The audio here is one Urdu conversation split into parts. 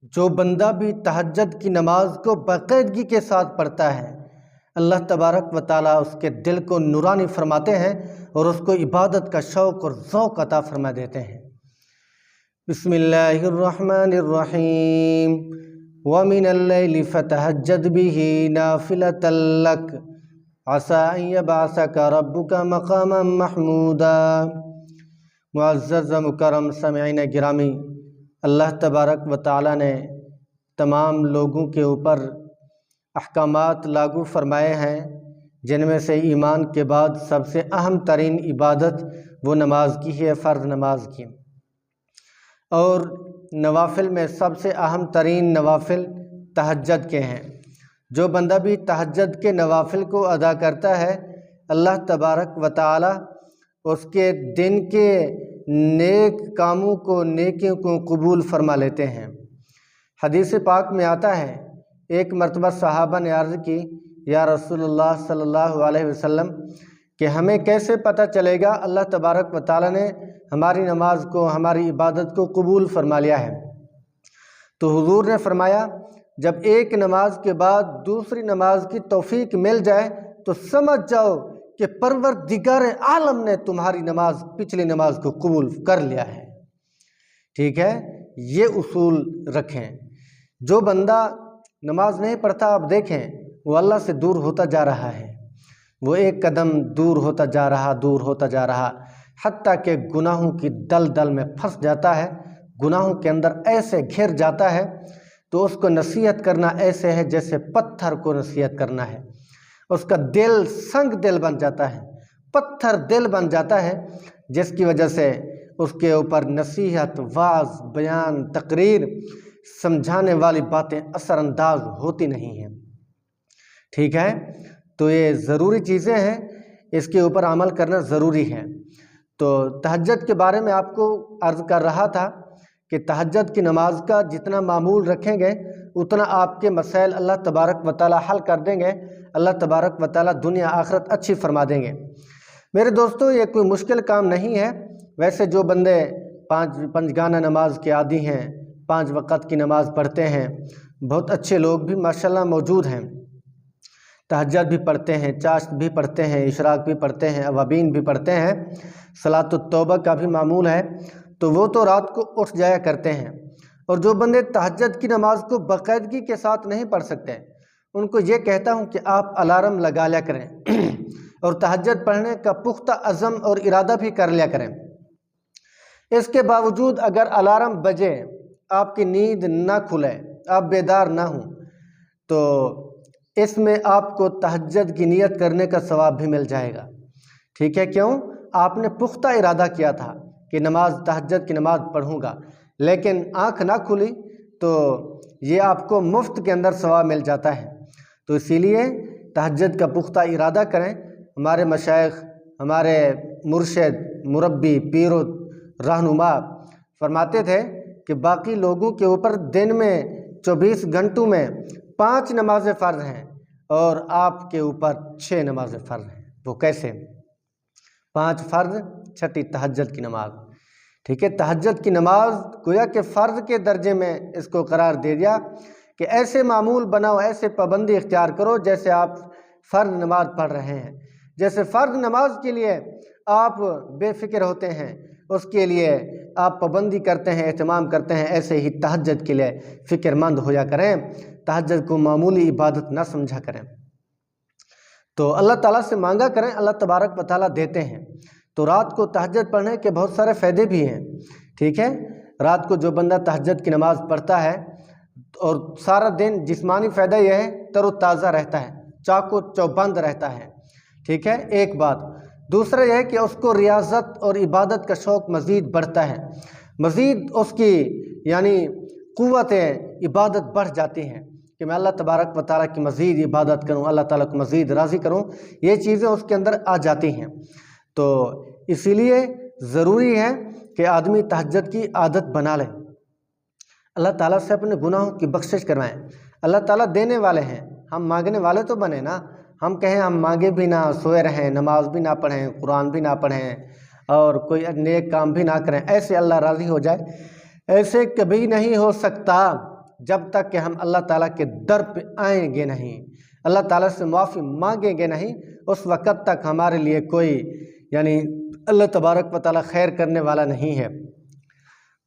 جو بندہ بھی تہجد کی نماز کو باقاعدگی کے ساتھ پڑھتا ہے، اللہ تبارک و تعالیٰ اس کے دل کو نورانی فرماتے ہیں اور اس کو عبادت کا شوق اور ذوق عطا فرما دیتے ہیں۔ بسم اللہ الرحمن الرحیم وَمِنَ اللَّيْلِ فَتَهَجَّدْ بِهِ نَافِلَةً لَكَ عَسَىٰ أَن يَبْعَثَكَ رَبُّكَ مَقَامًا مَحْمُودًا۔ معزز و مکرم سامعین گرامی، اللہ تبارک و تعالیٰ نے تمام لوگوں کے اوپر احکامات لاگو فرمائے ہیں، جن میں سے ایمان کے بعد سب سے اہم ترین عبادت وہ نماز کی ہے، فرض نماز کی، اور نوافل میں سب سے اہم ترین نوافل تہجد کے ہیں۔ جو بندہ بھی تہجد کے نوافل کو ادا کرتا ہے، اللہ تبارک و تعالیٰ اس کے دن کے نیک کاموں کو، نیکیوں کو قبول فرما لیتے ہیں۔ حدیث پاک میں آتا ہے، ایک مرتبہ صحابہ نے عرض کی، یا رسول اللہ صلی اللہ علیہ وسلم کہ ہمیں کیسے پتہ چلے گا اللہ تبارک و تعالیٰ نے ہماری نماز کو، ہماری عبادت کو قبول فرما لیا ہے؟ تو حضور نے فرمایا، جب ایک نماز کے بعد دوسری نماز کی توفیق مل جائے تو سمجھ جاؤ کہ پروردگار عالم نے تمہاری نماز، پچھلی نماز کو قبول کر لیا ہے۔ ٹھیک ہے، یہ اصول رکھیں۔ جو بندہ نماز نہیں پڑھتا، آپ دیکھیں وہ اللہ سے دور ہوتا جا رہا ہے، وہ ایک قدم دور ہوتا جا رہا، حتیٰ کہ گناہوں کی دلدل میں پھنس جاتا ہے، گناہوں کے اندر ایسے گھر جاتا ہے تو اس کو نصیحت کرنا ایسے ہے جیسے پتھر کو نصیحت کرنا ہے۔ اس کا دل سنگ دل بن جاتا ہے، پتھر دل بن جاتا ہے، جس کی وجہ سے اس کے اوپر نصیحت، واعظ، بیان، تقریر، سمجھانے والی باتیں اثر انداز ہوتی نہیں ہیں۔ ٹھیک ہے، تو یہ ضروری چیزیں ہیں، اس کے اوپر عمل کرنا ضروری ہے۔ تو تہجد کے بارے میں آپ کو عرض کر رہا تھا کہ تہجد کی نماز کا جتنا معمول رکھیں گے اتنا آپ کے مسائل اللہ تبارک و تعالیٰ حل کر دیں گے، اللہ تبارک و تعالیٰ دنیا آخرت اچھی فرما دیں گے۔ میرے دوستو، یہ کوئی مشکل کام نہیں ہے۔ ویسے جو بندے پنج گانہ نماز کے عادی ہیں، 5 وقت کی نماز پڑھتے ہیں، بہت اچھے لوگ بھی ماشاءاللہ موجود ہیں، تہجد بھی پڑھتے ہیں، چاشت بھی پڑھتے ہیں، اشراق بھی پڑھتے ہیں، اوابین بھی پڑھتے ہیں، صلاۃ التوبہ کا بھی معمول ہے، تو وہ تو رات کو اٹھ جایا کرتے ہیں۔ اور جو بندے تہجد کی نماز کو باقاعدگی کے ساتھ نہیں پڑھ سکتے، ان کو یہ کہتا ہوں کہ آپ الارم لگا لیا کریں اور تہجد پڑھنے کا پختہ عزم اور ارادہ بھی کر لیا کریں۔ اس کے باوجود اگر الارم بجے، آپ کی نیند نہ کھلے، آپ بیدار نہ ہوں، تو اس میں آپ کو تہجد کی نیت کرنے کا ثواب بھی مل جائے گا۔ ٹھیک ہے، کیوں؟ آپ نے پختہ ارادہ کیا تھا کہ تہجد کی نماز پڑھوں گا، لیکن آنکھ نہ کھلی تو یہ آپ کو مفت کے اندر ثواب مل جاتا ہے۔ تو اسی لیے تہجد کا پختہ ارادہ کریں۔ ہمارے مشائخ، ہمارے مرشد، مربی، پیر و رہنما فرماتے تھے کہ باقی لوگوں کے اوپر دن میں 24 گھنٹوں میں 5 نمازیں فرض ہیں اور آپ کے اوپر 6 نمازیں فرض ہیں۔ وہ کیسے؟ 5 فرض، 6ٹھی تہجد کی نماز۔ ٹھیک ہے، تہجد کی نماز گویا کہ فرض کے درجے میں اس کو قرار دے دیا کہ ایسے معمول بناؤ، ایسے پابندی اختیار کرو جیسے آپ فرض نماز پڑھ رہے ہیں۔ جیسے فرض نماز کے لیے آپ بے فکر ہوتے ہیں، اس کے لیے آپ پابندی کرتے ہیں، اہتمام کرتے ہیں، ایسے ہی تہجد کے لیے فکر مند ہو جا کریں، تہجد کو معمولی عبادت نہ سمجھا کریں۔ تو اللہ تعالیٰ سے مانگا کریں، اللہ تبارک و تعالیٰ دیتے ہیں۔ تو رات کو تہجد پڑھنے کے بہت سارے فائدے بھی ہیں۔ ٹھیک ہے، رات کو جو بندہ تہجد کی نماز پڑھتا ہے اور سارا دن جسمانی فائدہ یہ ہے، تر و تازہ رہتا ہے، چاق و چوبند رہتا ہے۔ ٹھیک ہے، ایک بات۔ دوسرا یہ ہے کہ اس کو ریاضت اور عبادت کا شوق مزید بڑھتا ہے، مزید اس کی یعنی قوت عبادت بڑھ جاتی ہیں کہ میں اللہ تبارک و تعالیٰ کی مزید عبادت کروں، اللہ تعالیٰ کو مزید راضی کروں، یہ چیزیں اس کے اندر آ جاتی ہیں۔ تو اسی لیے ضروری ہے کہ آدمی تہجد کی عادت بنا لے، اللہ تعالیٰ سے اپنے گناہوں کی بخشش کروائیں۔ اللہ تعالیٰ دینے والے ہیں، ہم مانگنے والے تو بنے نا۔ ہم کہیں ہم مانگے بھی نہ، سوئے رہیں، نماز بھی نہ پڑھیں، قرآن بھی نہ پڑھیں اور کوئی نیک کام بھی نہ کریں، ایسے اللہ راضی ہو جائے؟ ایسے کبھی نہیں ہو سکتا۔ جب تک کہ ہم اللہ تعالیٰ کے در پہ آئیں گے نہیں، اللہ تعالیٰ سے معافی مانگیں گے نہیں، اس وقت تک ہمارے لیے کوئی یعنی اللہ تبارک و تعالیٰ خیر کرنے والا نہیں ہے۔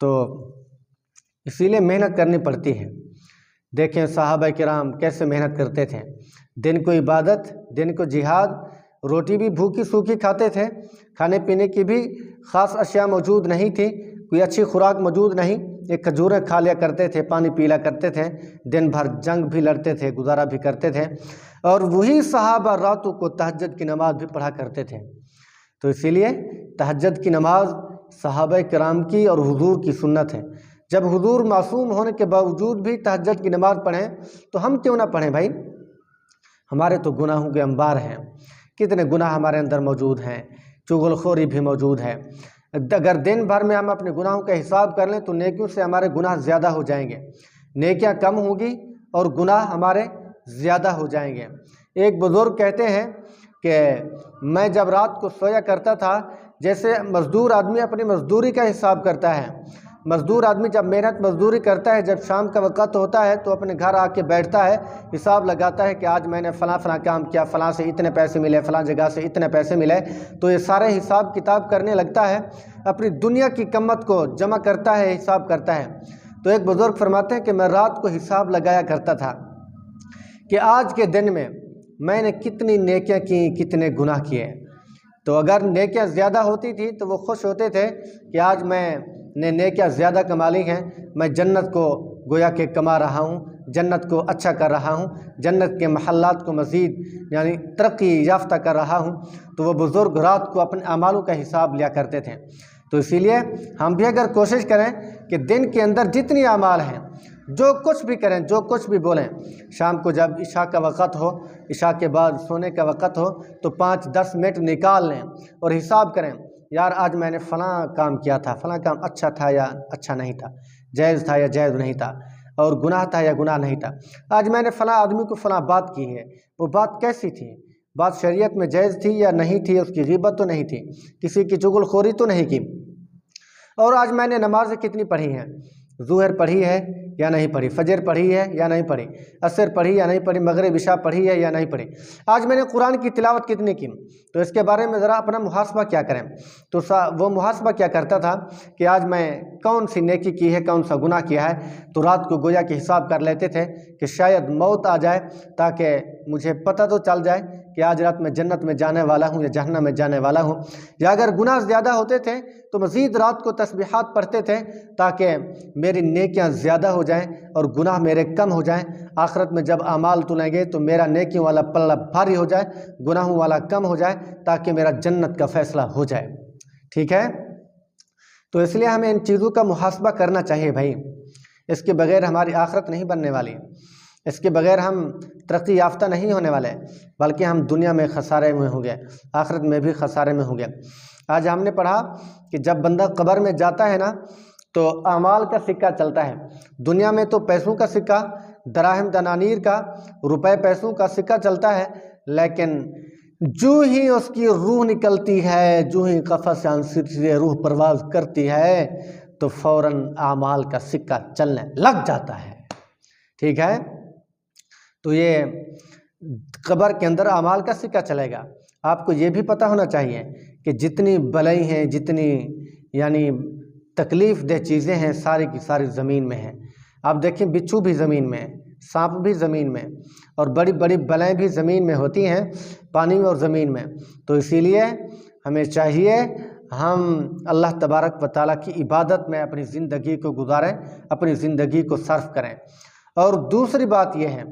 تو اسی لیے محنت کرنی پڑتی ہے۔ دیکھیں صحابہ کرام کیسے محنت کرتے تھے، دن کو عبادت، دن کو جہاد، روٹی بھی بھوکی سوکھی کھاتے تھے، کھانے پینے کی بھی خاص اشیاء موجود نہیں تھی، کوئی اچھی خوراک موجود نہیں، ایک کھجوریں کھا لیا کرتے تھے، پانی پیلا کرتے تھے، دن بھر جنگ بھی لڑتے تھے، گزارا بھی کرتے تھے، اور وہی صحابہ راتوں کو تہجد کی نماز بھی پڑھا کرتے تھے۔ تو اسی لیے تہجد کی نماز صحابہ کرام کی اور حضور کی سنت ہے۔ جب حضور معصوم ہونے کے باوجود بھی تہجد کی نماز پڑھیں تو ہم کیوں نہ پڑھیں بھائی؟ ہمارے تو گناہوں کے انبار ہیں، کتنے گناہ ہمارے اندر موجود ہیں، چغل خوری بھی موجود ہے۔ اگر دن بھر میں ہم اپنے گناہوں کا حساب کر لیں تو نیکیوں سے ہمارے گناہ زیادہ ہو جائیں گے، نیکیاں کم ہوں گی اور گناہ ہمارے زیادہ ہو جائیں گے۔ ایک بزرگ کہتے ہیں کہ میں جب رات کو سویا کرتا تھا، جیسے مزدور آدمی اپنی مزدوری کا حساب کرتا ہے، مزدور آدمی جب محنت مزدوری کرتا ہے، جب شام کا وقت ہوتا ہے تو اپنے گھر آ کے بیٹھتا ہے، حساب لگاتا ہے کہ آج میں نے فلاں فلاں کام کیا، فلاں سے اتنے پیسے ملے، فلاں جگہ سے اتنے پیسے ملے، تو یہ سارے حساب کتاب کرنے لگتا ہے، اپنی دنیا کی قیمت کو جمع کرتا ہے، حساب کرتا ہے۔ تو ایک بزرگ فرماتے ہیں کہ میں رات کو حساب لگایا کرتا تھا کہ آج کے دن میں نے کتنی نیکیاں کی، کتنے گناہ کیے۔ تو اگر نیکیاں زیادہ ہوتی تھی تو وہ خوش ہوتے تھے کہ آج میں نے نیکیاں زیادہ کما لی ہیں، میں جنت کو گویا کہ کما رہا ہوں، جنت کو اچھا کر رہا ہوں، جنت کے محلات کو مزید یعنی ترقی یافتہ کر رہا ہوں۔ تو وہ بزرگ رات کو اپنے اعمالوں کا حساب لیا کرتے تھے۔ تو اسی لیے ہم بھی اگر کوشش کریں کہ دن کے اندر جتنی اعمال ہیں، جو کچھ بھی کریں، جو کچھ بھی بولیں، شام کو جب عشاء کا وقت ہو، عشاء کے بعد سونے کا وقت ہو تو 5-10 منٹ نکال لیں اور حساب کریں، یار آج میں نے فلاں کام کیا تھا، فلاں کام اچھا تھا یا اچھا نہیں تھا، جائز تھا یا جائز نہیں تھا، اور گناہ تھا یا گناہ نہیں تھا۔ آج میں نے فلاں آدمی کو فلاں بات کی ہے، وہ بات کیسی تھی، بات شریعت میں جائز تھی یا نہیں تھی، اس کی غیبت تو نہیں تھی، کسی کی چغل خوری تو نہیں کی۔ اور آج میں نے نمازیں کتنی پڑھی ہیں، ظہر پڑھی ہے یا نہیں پڑھی، فجر پڑھی ہے یا نہیں پڑھی، عصر پڑھی یا نہیں پڑھی، مغرب عشاء پڑھی ہے یا نہیں پڑھی، آج میں نے قرآن کی تلاوت کتنی کی۔ تو اس کے بارے میں ذرا اپنا محاسبہ کیا کریں۔ تو وہ محاسبہ کیا کرتا تھا کہ آج میں کون سی نیکی کی ہے، کون سا گناہ کیا ہے، تو رات کو گویا کہ حساب کر لیتے تھے کہ شاید موت آ جائے تاکہ مجھے پتہ تو چل جائے کہ آج رات میں جنت میں جانے والا ہوں یا جہنم میں جانے والا ہوں۔ یا اگر گناہ زیادہ ہوتے تھے تو مزید رات کو تسبیحات پڑھتے تھے تاکہ میری نیکیاں زیادہ ہو جائیں اور گناہ میرے کم ہو جائیں، آخرت میں جب اعمال تلیں گے تو میرا نیکیوں والا پلہ بھاری ہو جائے، گناہوں والا کم ہو جائے، تاکہ میرا جنت کا فیصلہ ہو جائے۔ ٹھیک ہے؟ تو اس لیے ہمیں ان چیزوں کا محاسبہ کرنا چاہیے بھائی، اس کے بغیر ہماری آخرت نہیں بننے والی، اس کے بغیر ہم ترقی یافتہ نہیں ہونے والے، بلکہ ہم دنیا میں خسارے میں ہوں گے، آخرت میں بھی خسارے میں ہوں گے۔ آج ہم نے پڑھا کہ جب بندہ قبر میں جاتا ہے نا تو اعمال کا سکہ چلتا ہے۔ دنیا میں تو پیسوں کا سکہ، دراہم دنانیر کا، روپے پیسوں کا سکہ چلتا ہے، لیکن جو ہی اس کی روح نکلتی ہے، جو ہی قفس سے روح پرواز کرتی ہے تو فوراً اعمال کا سکہ چلنے لگ جاتا ہے۔ ٹھیک ہے؟ تو یہ قبر کے اندر اعمال کا سکہ چلے گا۔ آپ کو یہ بھی پتہ ہونا چاہیے کہ جتنی بلائی ہیں، جتنی یعنی تکلیف دہ چیزیں ہیں، ساری کی ساری زمین میں ہیں۔ آپ دیکھیں بچھو بھی زمین میں، سانپ بھی زمین میں، اور بڑی بڑی بلائیں بھی زمین میں ہوتی ہیں، پانی اور زمین میں۔ تو اسی لیے ہمیں چاہیے ہم اللہ تبارک و تعالیٰ کی عبادت میں اپنی زندگی کو گزاریں، اپنی زندگی کو صرف کریں۔ اور دوسری بات یہ ہے،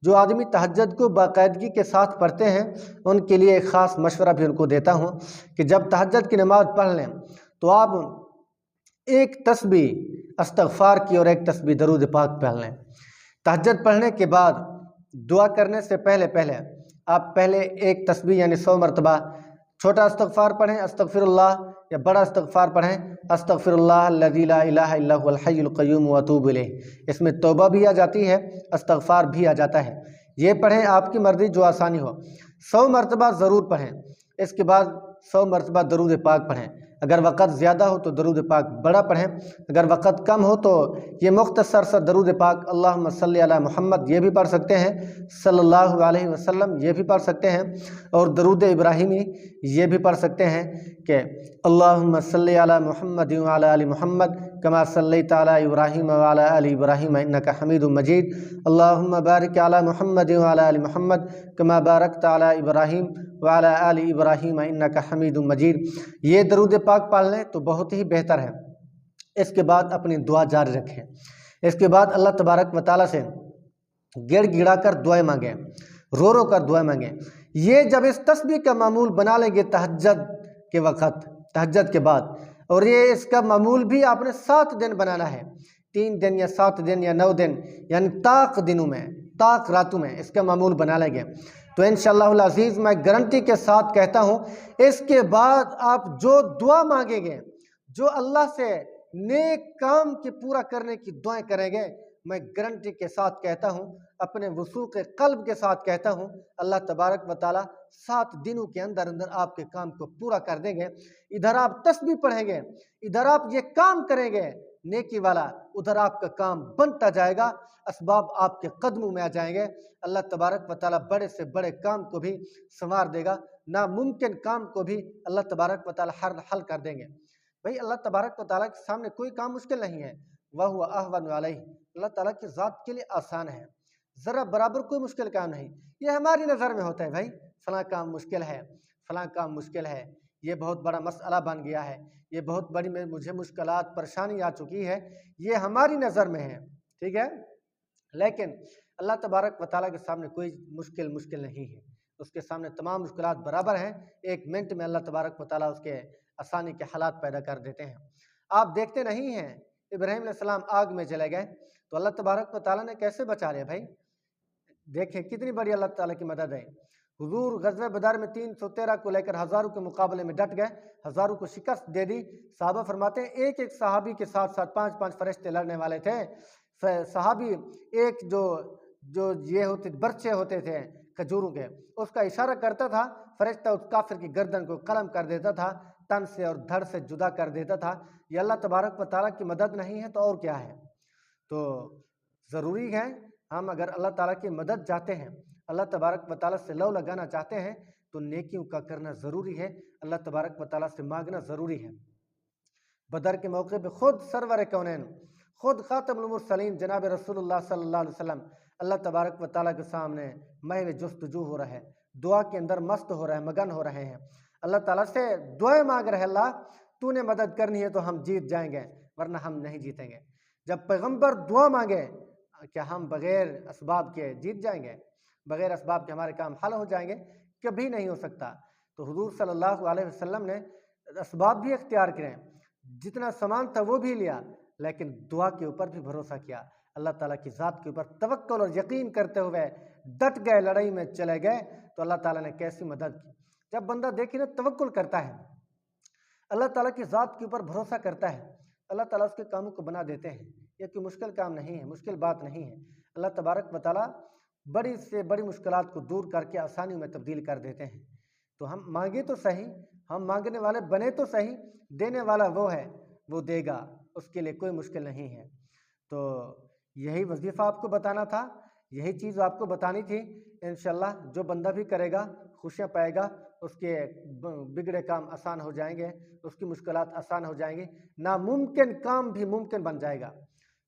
جو آدمی تہجد کو باقاعدگی کے ساتھ پڑھتے ہیں ان کے لیے ایک خاص مشورہ بھی ان کو دیتا ہوں کہ جب تہجد کی نماز پڑھ لیں تو آپ ایک تسبیح استغفار کی اور ایک تسبیح درود پاک پڑھ لیں۔ تہجد پڑھنے کے بعد دعا کرنے سے پہلے آپ پہلے ایک تسبیح یعنی 100 مرتبہ چھوٹا استغفار پڑھیں، استغفر اللہ، یا بڑا استغفار پڑھیں، استغفر اللہ الذی لا الہ الا هو الحی القیوم واتوب الیہ۔ اس میں توبہ بھی آ جاتی ہے، استغفار بھی آ جاتا ہے۔ یہ پڑھیں، آپ کی مرضی جو آسانی ہو۔ 100 مرتبہ ضرور پڑھیں، اس کے بعد 100 مرتبہ درود پاک پڑھیں۔ اگر وقت زیادہ ہو تو درود پاک بڑا پڑھیں، اگر وقت کم ہو تو یہ مختصر سا درود پاک اللہم صلی علی محمد یہ بھی پڑھ سکتے ہیں، صلی اللہ علیہ وسلم یہ بھی پڑھ سکتے ہیں، اور درود ابراہیمی یہ بھی پڑھ سکتے ہیں کہ اللہم صلی علی محمد وعلی آل محمد کما صلیت علی ابراہیم وعلی آل ابراہیم انک حمید مجید، اللہم بارک علی محمد وعلی آل محمد کما بارکت علی ابراہیم وعلی آل ابراہیم انک حمید مجید۔ یہ درود پاک پڑھ لیں تو بہت ہی بہتر ہے۔ اس کے بعد اپنی دعا جاری رکھیں، اس کے بعد اللہ تبارک و تعالیٰ سے گڑ گڑا کر دعائیں مانگیں، رو رو کر دعائیں مانگیں۔ یہ جب اس تسبیح کا معمول بنا لیں گے تہجد کے وقت، تہجد کے بعد، اور یہ اس کا معمول بھی آپ نے 7 دن بنانا ہے، 3 دن یا 7 دن یا 9 دن، یعنی طاق دنوں میں، طاق راتوں میں اس کا معمول بنا لیں گے تو انشاءاللہ العزیز میں گارنٹی کے ساتھ کہتا ہوں اس کے بعد آپ جو دعا مانگیں گے، جو اللہ سے نیک کام کے پورا کرنے کی دعائیں کریں گے، میں گارنٹی کے ساتھ کہتا ہوں، اپنے وثوق قلب کے ساتھ کہتا ہوں، اللہ تبارک و تعالیٰ 7 دنوں کے اندر اندر آپ کے کام کو پورا کر دیں گے۔ ادھر آپ تسبیح پڑھیں گے، ادھر آپ یہ کام کریں گے نیکی والا، ادھر آپ کا کام بنتا جائے گا، اسباب آپ کے قدموں میں آ جائیں گے۔ اللہ تبارک و تعالیٰ بڑے سے بڑے کام کو بھی سنوار دے گا، ناممکن کام کو بھی اللہ تبارک و تعالیٰ حل کر دیں گے۔ بھئی اللہ تبارک و تعالیٰ کے سامنے کوئی کام مشکل نہیں ہے، وَهُوَ أَهْوَنُ عَلَيْهِ، اللہ تعالیٰ کی ذات کے لیے آسان ہے، ذرا برابر کوئی مشکل کام نہیں۔ یہ ہماری نظر میں ہوتا ہے بھائی فلاں کام مشکل ہے، فلاں کام مشکل ہے، یہ بہت بڑا مسئلہ بن گیا ہے، یہ بہت بڑی مجھے مشکلات پریشانی آ چکی ہے، یہ ہماری نظر میں ہے، ٹھیک ہے؟ لیکن اللہ تبارک و تعالیٰ کے سامنے کوئی مشکل نہیں ہے، اس کے سامنے تمام مشکلات برابر ہیں، 1 منٹ میں اللہ تبارک و تعالیٰ اس کے آسانی کے حالات پیدا کر دیتے ہیں۔ آپ دیکھتے نہیں ہیں ابراہیم علیہ السلام آگ میں چلے گئے تو اللہ تبارک و تعالیٰ نے کیسے بچا لیا بھائی؟ دیکھیں کتنی بڑی اللہ تعالیٰ کی مدد ہے۔ حضور غزوہ بدر میں 313 کو لے کر ہزاروں کے مقابلے میں ڈٹ گئے، ہزاروں کو شکست دے دی۔ صحابہ فرماتے ہیں ایک ایک صحابی کے ساتھ ساتھ 5 فرشتے لڑنے والے تھے۔ صحابی ایک جو یہ ہوتے برچے ہوتے تھے کھجوروں کے، اس کا اشارہ کرتا تھا، فرشتہ اس کافر کی گردن کو قلم کر دیتا تھا، تن سے اور دھڑ سے جدا کر دیتا تھا۔ یہ اللہ تبارک و تعالیٰ کی مدد نہیں ہے تو اور کیا ہے؟ تو ضروری ہے ہم اگر اللہ تعالیٰ کی مدد چاہتے ہیں، اللہ تبارک و تعالیٰ سے لو لگانا چاہتے ہیں تو نیکیوں کا کرنا ضروری ہے، اللہ تبارک و تعالیٰ سے مانگنا ضروری ہے۔ بدر کے موقع پہ خود سرور کونین، خود خاتم المرسلین جناب رسول اللہ صلی اللہ علیہ وسلم اللہ تبارک و تعالیٰ کے سامنے محو جستجو ہو رہے ہیں، دعا کے اندر مست ہو رہے ہیں، مگن ہو رہے ہیں، اللہ تعالیٰ سے دعائیں مانگ رہے ہیں، اللہ تو نے مدد کرنی ہے تو ہم جیت جائیں گے ورنہ ہم نہیں جیتیں گے۔ جب پیغمبر دعا مانگے کیا ہم بغیر اسباب کے جیت جائیں گے؟ بغیر اسباب کے ہمارے کام حل ہو جائیں گے؟ کبھی نہیں ہو سکتا۔ تو حضور صلی اللہ علیہ وسلم نے اسباب بھی اختیار کریں، جتنا سامان تھا وہ بھی لیا، لیکن دعا کے اوپر بھی بھروسہ کیا، اللہ تعالیٰ کی ذات کے اوپر توکل اور یقین کرتے ہوئے ڈٹ گئے، لڑائی میں چلے گئے تو اللہ تعالیٰ نے کیسی مدد کی۔ جب بندہ دیکھیں نا توکل کرتا ہے، اللہ تعالیٰ کی ذات کے اوپر بھروسہ کرتا ہے، اللہ تعالیٰ اس کے کاموں کو بنا دیتے ہیں۔ یہ کوئی مشکل کام نہیں ہے، مشکل بات نہیں ہے۔ اللہ تبارک و تعالیٰ بڑی سے بڑی مشکلات کو دور کر کے آسانی میں تبدیل کر دیتے ہیں۔ تو ہم مانگے تو صحیح، ہم مانگنے والے بنے تو صحیح، دینے والا وہ ہے، وہ دے گا، اس کے لیے کوئی مشکل نہیں ہے۔ تو یہی وظیفہ آپ کو بتانا تھا، یہی چیز آپ کو بتانی تھی۔ انشاءاللہ جو بندہ بھی کرے گا خوشیاں پائے گا، اس کے بگڑے کام آسان ہو جائیں گے، اس کی مشکلات آسان ہو جائیں گی، ناممکن کام بھی ممکن بن جائے گا۔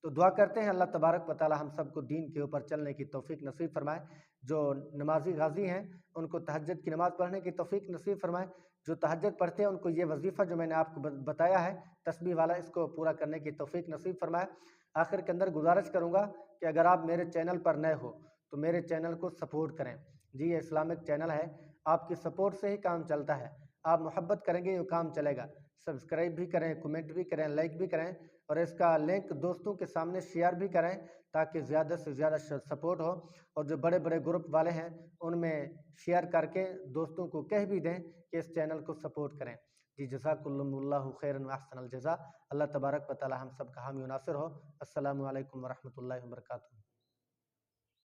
تو دعا کرتے ہیں اللہ تبارک و تعالیٰ ہم سب کو دین کے اوپر چلنے کی توفیق نصیب فرمائے، جو نمازی غازی ہیں ان کو تہجد کی نماز پڑھنے کی توفیق نصیب فرمائے، جو تہجد پڑھتے ہیں ان کو یہ وظیفہ جو میں نے آپ کو بتایا ہے تسبیح والا، اس کو پورا کرنے کی توفیق نصیب فرمائے۔ آخر کے اندر گزارش کروں گا کہ اگر آپ میرے چینل پر نئے ہو تو میرے چینل کو سپورٹ کریں۔ جی یہ اسلامک چینل ہے، آپ کی سپورٹ سے ہی کام چلتا ہے، آپ محبت کریں گے یہ کام چلے گا۔ سبسکرائب بھی کریں، کمنٹ بھی کریں، لائک بھی کریں، اور اس کا لنک دوستوں کے سامنے شیئر بھی کریں تاکہ زیادہ سے زیادہ سپورٹ ہو، اور جو بڑے بڑے گروپ والے ہیں ان میں شیئر کر کے دوستوں کو کہہ بھی دیں کہ اس چینل کو سپورٹ کریں۔ جی جزاکم اللہ خیرا واحسن الجزاء۔ اللہ تبارک و تعالی ہم سب کا حامی و ناصر ہو۔ السلام علیکم ورحمۃ اللہ وبرکاتہ۔